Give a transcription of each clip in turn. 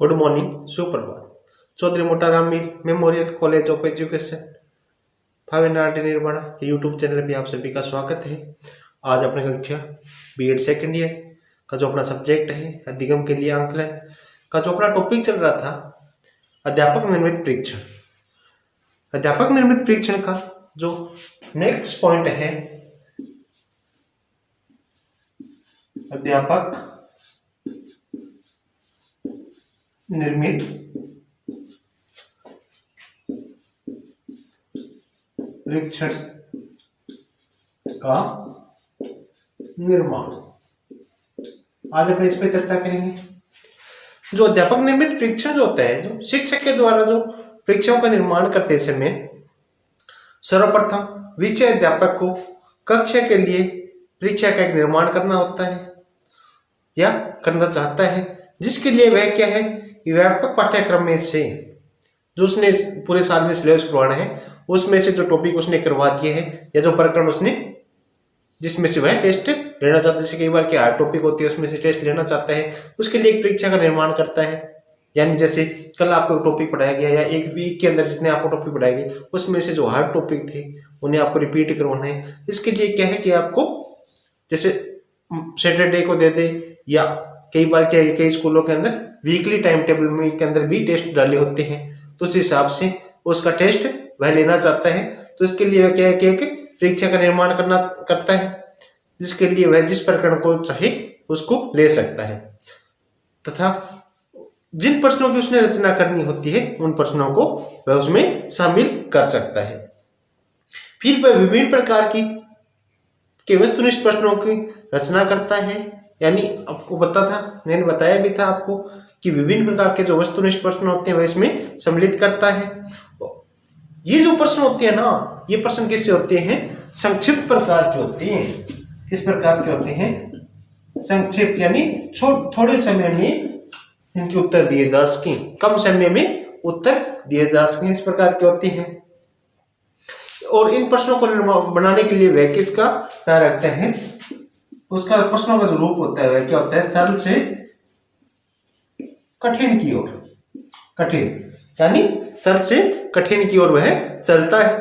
Good morning, सुप्रभात। Chaudhary Motaram Mir memorial college of education भावेनाटी निर्माणा के यूट्यूब चैनल पे आप सभी का स्वागत है। आज अपने कक्षा बीएड सेकेंड ईयर का जो अपना सब्जेक्ट है अधिगम के लिए आंकलन का जो अपना टॉपिक चल रहा था अध्यापक निर्मित परीक्षण। अध्यापक निर्मित परीक्षण का जो नेक्स्ट पॉइंट है अध्यापक निर्मित परीक्षण का निर्माण। आज अपन इस पे चर्चा करेंगे। जो अध्यापक निर्मित परीक्षण जो होता है, जो शिक्षक के द्वारा जो परीक्षाओं का निर्माण करते समय सर्वप्रथम विषय अध्यापक को कक्षा के लिए परीक्षा का एक निर्माण करना होता है या करना चाहता है, जिसके लिए वह क्या है कि व्यापक पाठ्यक्रम में से जो उसने पूरे साल में सिलेबस करवाना है उसमें से जो टॉपिक उसने करवा दिए है या जो प्रकरण उसने जिसमें से वह टेस्ट लेना चाहता है, जैसे कई बार क्या हार्ड टॉपिक होती है उसमें से टेस्ट लेना चाहता है, उसके लिए एक परीक्षा का निर्माण करता है। यानी जैसे कल आपको टॉपिक पढ़ाया गया या एक वीक के अंदर जितने आपको टॉपिक पढ़ाए गए उसमें से जो हार्ड टॉपिक थे उन्हें आपको रिपीट करवाना है। इसके लिए क्या है कि आपको जैसे सैटरडे को दे दे या कई बार क्या कई स्कूलों के अंदर वीकली टाइम टेबल में के अंदर भी टेस्ट डाले होते हैं, तो उस हिसाब से उसका टेस्ट वह लेना चाहता है। तो इसके लिए वह क्या है कि परीक्षा का निर्माण करता है, जिसके लिए वह जिस प्रकरण को चाहे उसको ले सकता है तथा जिन प्रश्नों की उसने रचना करनी होती है उन प्रश्नों को वह उसमें शामिल कर सकता है। फिर वह विभिन्न प्रकार के वस्तुनिष्ठ प्रश्नों की रचना करता है। यानी आपको मैंने बताया भी था आपको कि विभिन्न प्रकार के जो वस्तुनिष्ठ प्रश्न होते हैं वह इसमें सम्मिलित करता है। ये जो प्रश्न होते हैं ना, ये प्रश्न कैसे होते हैं? संक्षिप्त प्रकार के होते हैं। किस प्रकार के होते हैं? संक्षिप्त, यानी थोड़े समय में इनके उत्तर दिए जा सके, कम समय में उत्तर दिए जा सके, इस प्रकार के होते हैं। और इन प्रश्नों को बनाने के लिए वह किसका क्या रखते हैं? उसका प्रश्नों का जो रूप होता है वह क्या होता है? सरल से कठिन की ओर। कठिन यानी सरल से कठिन की ओर वह चलता है,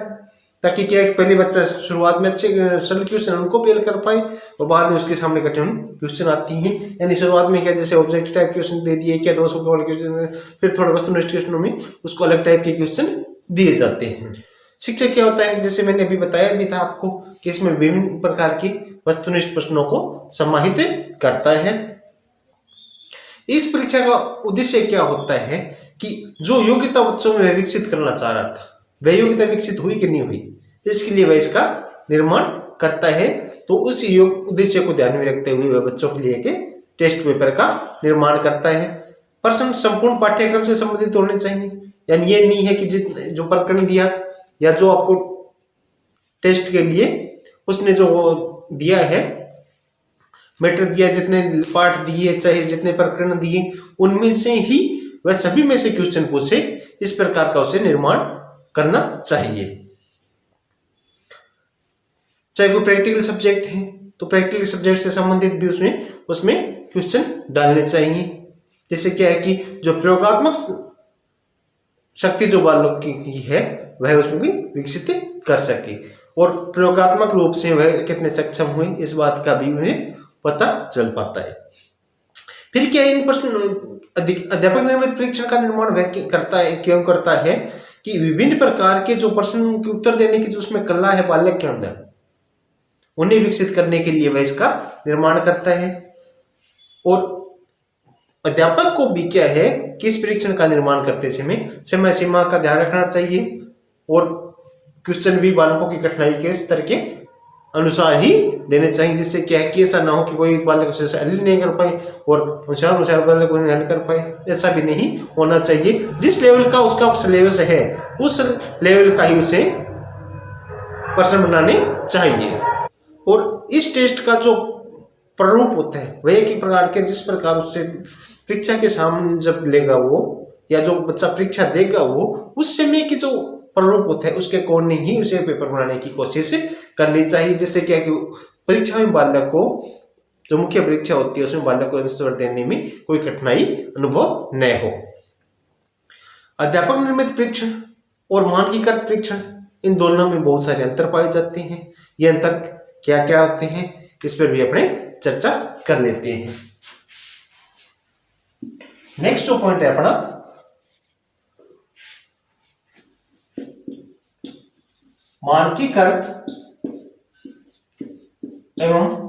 ताकि क्या पहले बच्चा शुरुआत में अच्छे सरल क्वेश्चन उनको पेल कर पाए और बाद में उसके सामने कठिन क्वेश्चन आती हैं। यानी शुरुआत में क्या जैसे ऑब्जेक्टिव टाइप क्वेश्चन दे दिए, क्या 200 वाले क्वेश्चन, फिर थोड़ा वस्तुनिष्ठ क्वेश्चनों में उसको अलग टाइप के क्वेश्चन दिए जाते हैं। शिक्षक क्या होता है, जैसे मैंने अभी बताया भी था आपको कि इसमें विभिन्न प्रकार की वस्तुनिष्ठ प्रश्नों को समाहित करता है। इस परीक्षा का उद्देश्य क्या होता है कि जो योग्यता बच्चों में विकसित करना चाह रहा था वह योग्यता विकसित हुई कि नहीं हुई, इसके लिए वह इसका निर्माण करता है। तो उस उद्देश्य को ध्यान में रखते हुए वह बच्चों के लिए एक टेस्ट पेपर का निर्माण करता है। प्रश्न संपूर्ण पाठ्यक्रम से संबंधित होने चाहिए। यानी ये नहीं है कि जो प्रकरण दिया या जो आपको टेस्ट के लिए उसने जो दिया है मैटर दिया, जितने पाठ दिए चाहे जितने प्रकरण दिए उनमें से ही वह सभी में से क्वेश्चन पूछे, इस प्रकार का उसे निर्माण करना चाहिए। चाहे कोई प्रैक्टिकल सब्जेक्ट है तो प्रैक्टिकल सब्जेक्ट से संबंधित भी उसमें क्वेश्चन डालने चाहिए। जैसे क्या है कि जो प्रयोगात्मक शक्ति जो बालक की है वह उसमें भी विकसित कर सके और प्रयोगात्मक रूप से वह कितने सक्षम हुए इस बात का भी उन्हें पता चल पाता है। फिर क्या इन प्रश्न अध्यापक निर्मित परीक्षण का निर्माण वह क्यों करता है कि विभिन्न प्रकार के जो प्रश्न के उत्तर देने की जो उसमें कला है बालक के अंदर उन्हें विकसित करने के लिए वह इसका निर्माण करता है। और अध्यापक को भी क्या है कि इस परीक्षण का निर्माण करते समय सीमा का ध्यान रखना चाहिए और क्वेश्चन भी बालकों की कठिनाई के स्तर के अनुसार ही देने चाहिए, जिससे क्या है कि ऐसा ना हो कि कोई बालक उसे हल नहीं कर पाए और होशियार बालक उन्हें हल कर पाए। ऐसा भी नहीं होना चाहिए। जिस लेवल का उसका सिलेबस है उस लेवल का ही उसे प्रश्न बनाने चाहिए। और इस टेस्ट का जो प्रारूप होता है वह एक ही प्रकार के जिस प्रकार उससे परीक्षा के सामने जब लेगा वो या जो बच्चा परीक्षा देगा वो उस समय की जो प्रारूप होता है उसके अकॉर्डिंग ही उसे पेपर बनाने की कोशिश करनी चाहिए। जैसे क्या कि परीक्षा में बालक को जो मुख्य परीक्षा होती है उसमें बालक को आंसर देने में कोई कठिनाई अनुभव न हो। अध्यापक निर्मित परीक्षण और मानकीकृत परीक्षण, इन दोनों में बहुत सारे अंतर पाए जाते हैं। ये अंतर क्या क्या होते हैं इस पर भी अपने चर्चा कर लेते हैं। नेक्स्ट जो पॉइंट है अपना मानकीकृत एवं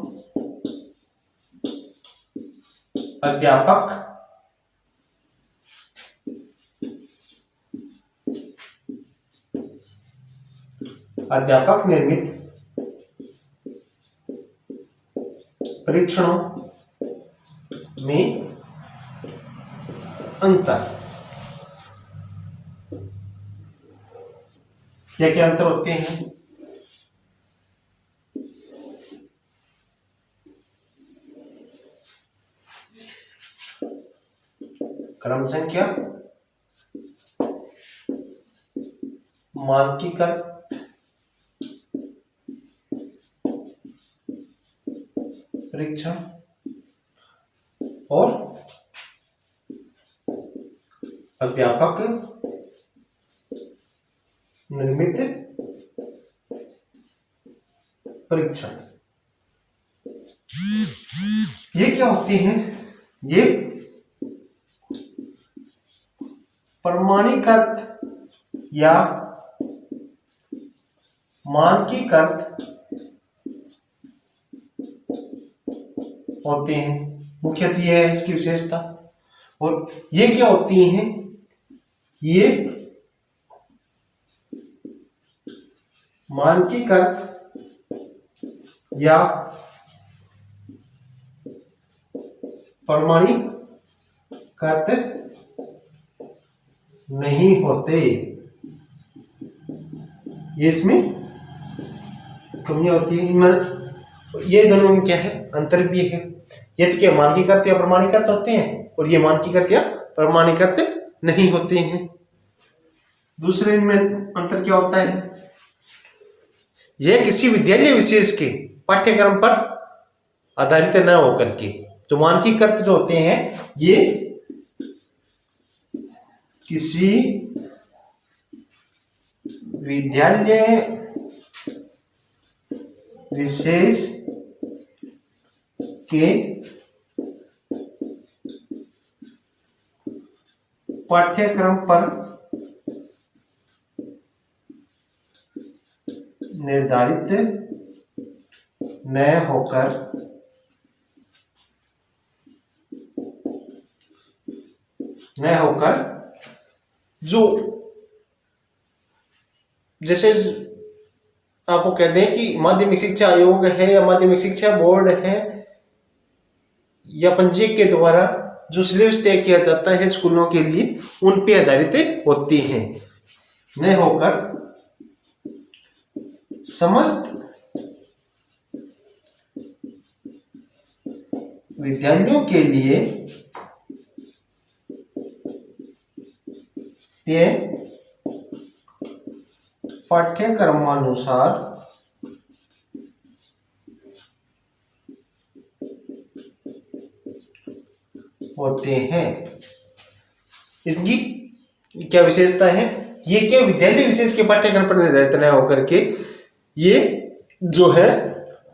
अध्यापक निर्मित परीक्षणों में अंतर। क्या क्या अंतर होते हैं? क्रम संख्या, मानकीकृत परीक्षण और अध्यापक निर्मित परीक्षण। ये क्या होते हैं? ये प्रमाणीकृत या मानकीकृत होते हैं, मुख्यतः यह है इसकी विशेषता। और ये क्या होती हैं? ये मानकीकृत या प्रमाणीकृत नहीं होते। ये इसमें कमियां होती है। इनमें ये दोनों में क्या है? अंतर भी है। ये तो क्या मानकीकृत या प्रमाणीकृत होते हैं और ये मानकीकृत या प्रमाणीकृत नहीं होते हैं। दूसरे इनमें अंतर क्या होता है? यह किसी विद्यालय विशेष के पाठ्यक्रम पर आधारित न होकर के, जो मानकीकृत जो होते हैं ये किसी विद्यालय विशेष के पाठ्यक्रम पर निर्धारित न होकर जो जैसे आपको कह दें कि माध्यमिक शिक्षा आयोग है या माध्यमिक शिक्षा बोर्ड है या पंजीयक के द्वारा जो सिलेबस तय किया जाता है स्कूलों के लिए, उन पे आधारित होती हैं, न होकर समस्त विद्यालयों के लिए ये पाठ्यक्रमानुसार होते हैं। इसकी क्या विशेषता है? ये क्या विद्यालय विशेष के पाठ्यक्रम पर निर्धारित न होकर के ये जो है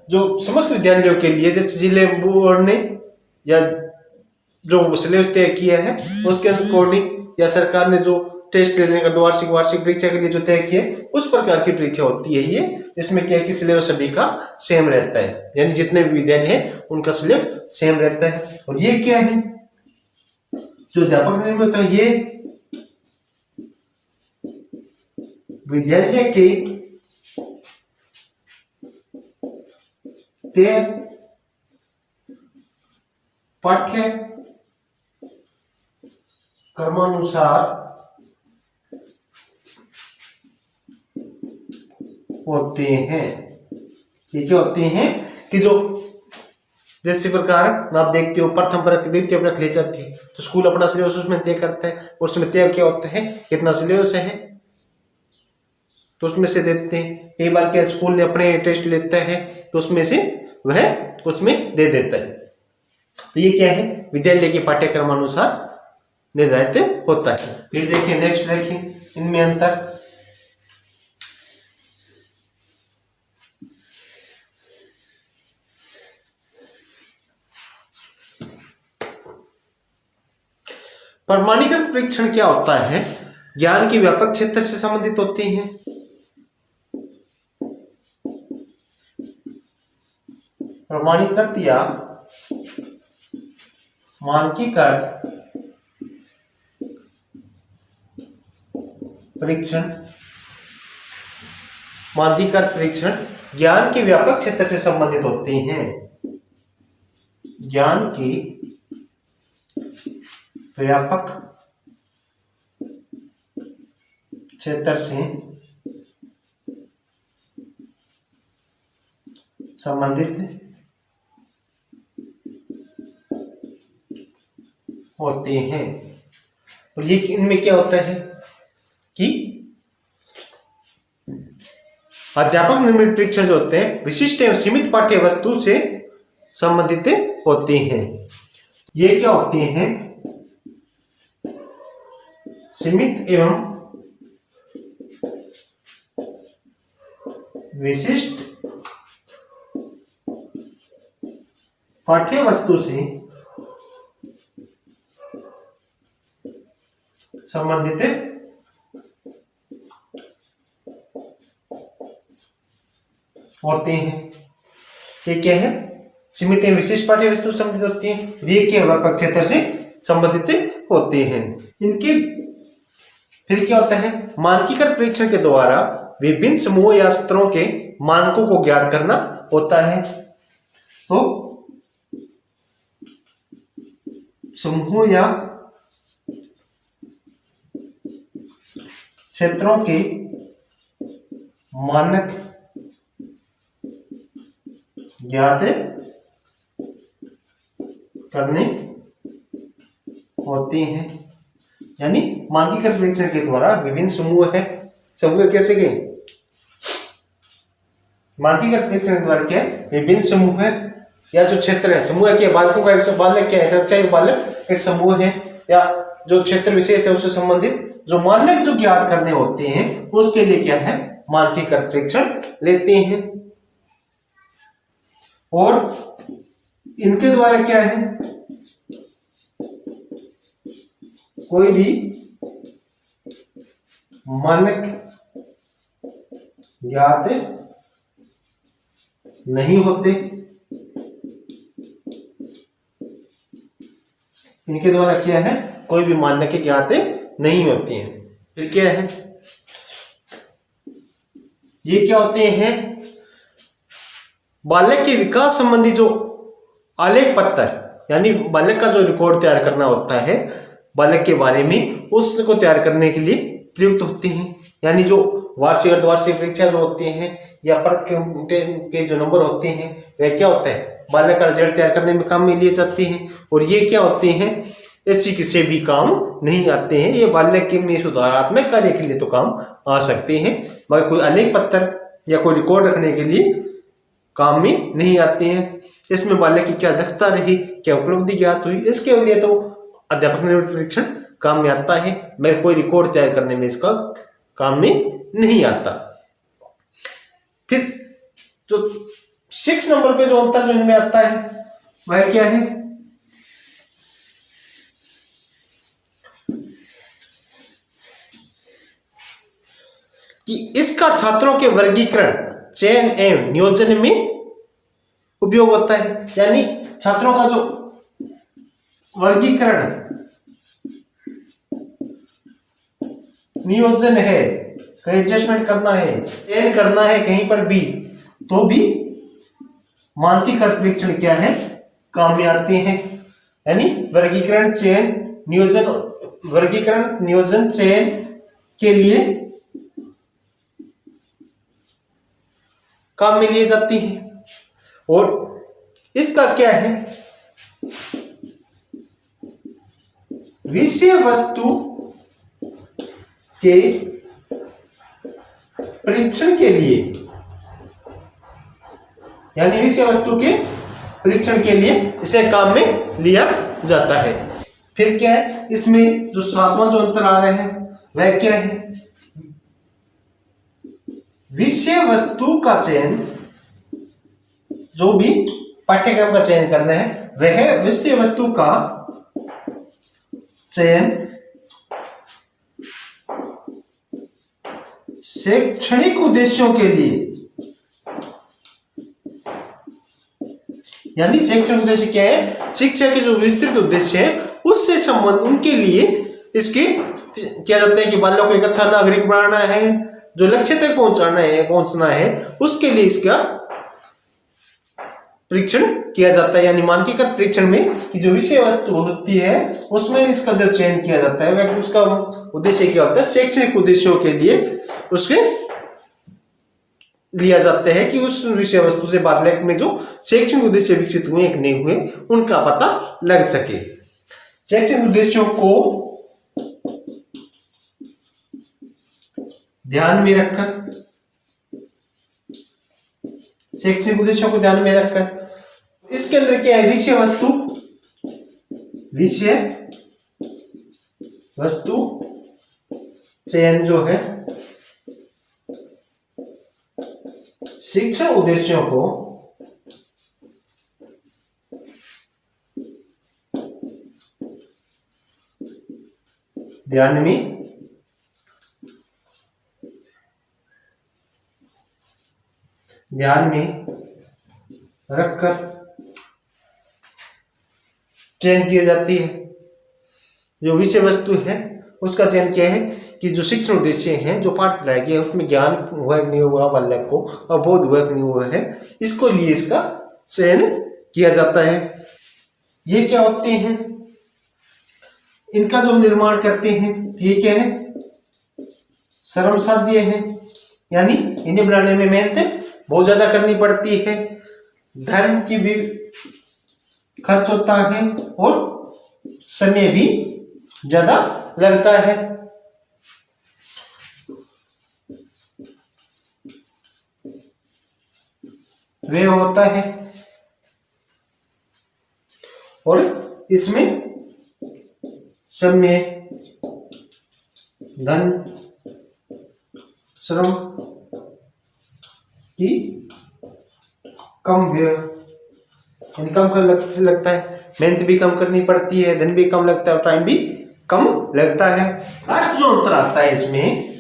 जो समस्त विद्यालयों के लिए, जैसे जिले बोर्ड ने या जो सिलेबस तय किया है उसके अकॉर्डिंग या सरकार ने जो टेस्ट लेने का वार्षिक परीक्षा के लिए जो तय किया उस प्रकार की परीक्षा होती है ये। इसमें क्या है कि सिलेबस सभी का सेम रहता है, यानी जितने भी विद्यालय हैं उनका सिलेबस सेम रहता है। और ये क्या है जो अध्यापक निर्मित होता है, ये विद्यालय के तय पाठ्य क्रमानुसार होते हैं। ये क्या होते हैं कि जो जैसे प्रकार आप देखते हो प्रथम परख द्वितीय परख ले जाती है तो स्कूल अपना सिलेबस उसमें तय करता है और उसमें तय क्या होता है कितना सिलेबस है तो उसमें से देते हैं। कई बार क्या स्कूल ने अपने टेस्ट लेता है तो उसमें से वह उसमें दे देता है। तो ये क्या है विद्यालय के पाठ्यक्रम अनुसार निर्धारित होता है। फिर देखिए नेक्स्ट, देखिए इनमें अंतर। प्रमाणीकृत परीक्षण क्या होता है? ज्ञान के व्यापक क्षेत्र से संबंधित होते हैं। प्रमाणीकृत या मानकीकृत परीक्षण, मानकीकृत परीक्षण ज्ञान के व्यापक क्षेत्र से संबंधित होते हैं। ज्ञान के व्यापक क्षेत्र से संबंधित होते हैं। और ये इनमें क्या होता है कि अध्यापक निर्मित परीक्षण जो होते हैं विशिष्ट एवं सीमित पाठ्य वस्तु से संबंधित होते हैं। ये क्या होते हैं? सीमित एवं विशिष्ट पाठ्य वस्तु से संबंधित होते हैं। ये क्या है? सीमित एवं विशिष्ट पाठ्य वस्तु से संबंधित होती है। ये क्या व्यापक क्षेत्र से संबंधित होते हैं। इनके फिर क्या होता है? मानकीकृत परीक्षण के द्वारा विभिन्न समूह या स्तरों के मानकों को ज्ञात करना होता है। तो समूह या क्षेत्रों के मानक ज्ञात करने होते हैं। यानी मानकीकृत परीक्षण के द्वारा विभिन्न समूह है, समूह कैसे के मानकीकृत परीक्षण के द्वारा क्या है? विभिन्न समूह है या जो क्षेत्र है, समूह के बालकों का एक बालक क्या है? चाहे बालक एक समूह है या जो क्षेत्र विशेष है उससे संबंधित जो मानक जो ज्ञात करने होते हैं उसके लिए क्या है? मानकीकृत परीक्षण लेते हैं। और इनके द्वारा क्या है? कोई भी मानक ज्ञात नहीं होते। इनके द्वारा क्या है? कोई भी मानक ज्ञात नहीं होती हैं। फिर क्या है? ये क्या होते हैं? बालक के विकास संबंधी जो आलेख पत्र, यानी बालक का जो रिकॉर्ड तैयार करना होता है बालक के बारे में, उसको तैयार करने के लिए प्रयुक्त होते हैं। यानी जो वार्षिक अर्धवार्षिक परीक्षा जो होती हैं या पर के जो नंबर होते हैं वह क्या होता है? बालक का रिजल्ट तैयार करने में काम में लिए जाते हैं। और ये क्या होते हैं? ऐसी किसी भी काम नहीं आते हैं। ये बालक के में सुधारात्मक कार्य के लिए तो काम आ सकते हैं, मगर कोई आलेख पत्र या कोई रिकॉर्ड रखने के लिए काम में नहीं आते हैं। इसमें बालक की क्या दक्षता रही, क्या उपलब्धि ज्ञात हुई, इसके लिए तो अध्यापक निर्मित परीक्षण काम में आता है, मगर कोई रिकॉर्ड तैयार करने में इसका काम में नहीं आता। फिर जो 6 नंबर पे जो अंतर जो इनमें आता है वह क्या है? कि इसका छात्रों के वर्गीकरण, चयन एवं नियोजन में उपयोग होता है। यानी छात्रों का जो वर्गीकरण नियोजन है, कहीं एडजस्टमेंट करना है, चयन करना है कहीं पर भी, तो भी मानकीकृत परीक्षण क्या है? काम में आते हैं। यानी वर्गीकरण, चयन, नियोजन, वर्गीकरण, नियोजन, चयन के लिए काम में लिए जाती है। और इसका क्या है? विषय वस्तु के परीक्षण के लिए, यानी विषय वस्तु के परीक्षण के लिए इसे काम में लिया जाता है। फिर क्या है, इसमें जो सातवां जो अंतर आ रहा है वह क्या है, विषय वस्तु का चयन, जो भी पाठ्यक्रम का चयन करना है वह विषय वस्तु का चयन शैक्षणिक उद्देश्यों के लिए, यानी शैक्षणिक उद्देश्य क्या है, शिक्षा के जो विस्तृत उद्देश्य है उससे संबंध उनके लिए इसके किया जाता है कि बालकों को एक अच्छा नागरिक बनाना है, जो लक्ष्य तक पहुंचना है उसके लिए इसका परीक्षण किया जाता है। यानी मानकीकृत परीक्षण में कि जो विषय वस्तु होती है उसमें इसका जो चयन किया जाता है वह उसका उद्देश्य क्या होता है, शैक्षणिक उद्देश्यों के लिए उसके लिया जाता है कि उस विषय वस्तु से बालक में जो शैक्षणिक उद्देश्य विकसित हुए कि नहीं हुए उनका पता लग सके। शैक्षणिक उद्देश्यों को ध्यान में रखकर, शैक्षणिक उद्देश्यों को ध्यान में रखकर इसके अंदर क्या है, विषय वस्तु चयन जो है शिक्षण उद्देश्यों को ध्यान में रखकर चयन की जाती है। जो विषय वस्तु है उसका चयन क्या है कि जो शिक्षण उद्देश्य हैं, जो पाठ पढ़ाया गया है उसमें ज्ञान हुआ कि नहीं हुआ बालक को और बोध हुआ कि नहीं हुआ है, इसको लिए इसका चयन किया जाता है। ये क्या होते हैं, इनका जो निर्माण करते हैं ये क्या है, श्रम साध्य है, यानी इन्हें बनाने में मेहनत बहुत ज्यादा करनी पड़ती है, धन की भी खर्च होता है और समय भी ज्यादा लगता है। वे होता है और इसमें समय, धन, श्रम की कम व्यय, यानी कम कर लगता है, मेहनत भी कम करनी पड़ती है, धन भी कम लगता है और टाइम भी कम लगता है। लास्ट जो अंतर आता है इसमें,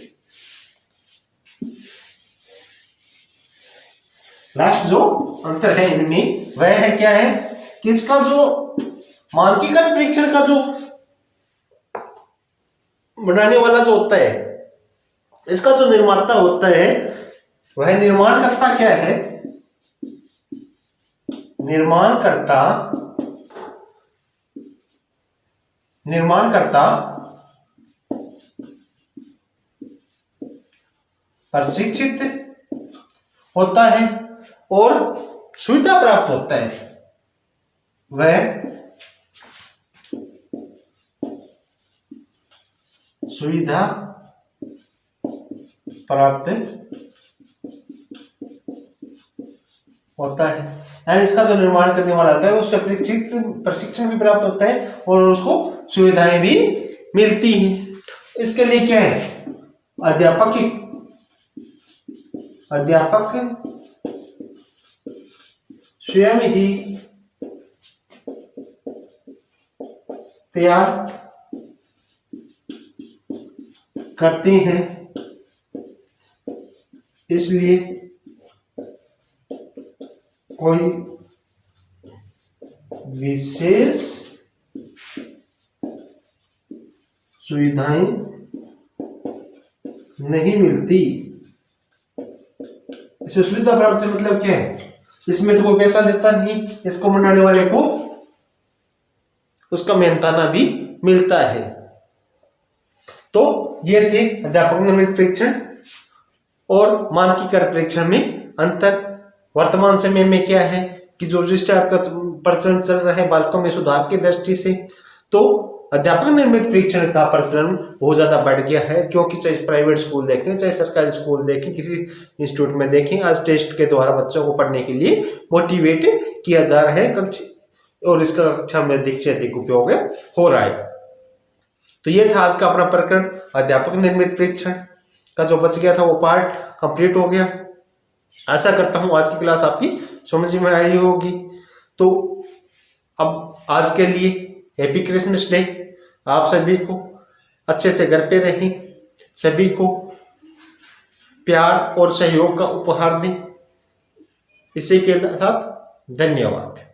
लास्ट जो अंतर है इनमें वह है क्या है कि इसका जो मानकीकृत परीक्षण का जो बनाने वाला जो होता है, इसका जो निर्माता होता है वह निर्माणकर्ता क्या है, निर्माणकर्ता प्रशिक्षित होता है और सुविधा प्राप्त होता है, वह सुविधा प्राप्त होता है, यानी इसका जो निर्माण करने वाला होता है उससे प्रशिक्षण भी प्राप्त होता है और उसको सुविधाएं भी मिलती हैं। इसके लिए क्या है, अध्यापक स्वयं ही तैयार करते हैं, इसलिए कोई विशेष सुविधाएं नहीं मिलती। इसे सुविधा प्राप्त से मतलब क्या है, इसमें तो कोई पैसा देता नहीं, इसको बनाने वाले को उसका मेहनताना भी मिलता है। तो ये थे अध्यापक निर्मित परीक्षण और मानकीकृत परीक्षण में अंतर। वर्तमान समय में क्या है कि जो जिस टाइप का प्रचलन चल रहा है बालकों में सुधार की दृष्टि से, तो अध्यापक निर्मित परीक्षण का प्रचलन बहुत ज्यादा बढ़ गया है, क्योंकि चाहे प्राइवेट स्कूल देखें चाहे सरकारी स्कूल देखें, किसी इंस्टीट्यूट में देखें, आज टेस्ट के द्वारा बच्चों को पढ़ने के लिए मोटिवेट किया जा रहा है और इसका कक्षा में अधिक से अधिक उपयोग हो रहा है। तो ये था आज का अपना प्रकरण अध्यापक निर्मित परीक्षण का। जो बच गया था वो पार्ट कंप्लीट हो गया। आशा करता हूँ आज की क्लास आपकी समझ में आई होगी। तो अब आज के लिए हैप्पी क्रिसमस डे। आप सभी को अच्छे से घर पे रहें, सभी को प्यार और सहयोग का उपहार दें। इसी के साथ धन्यवाद।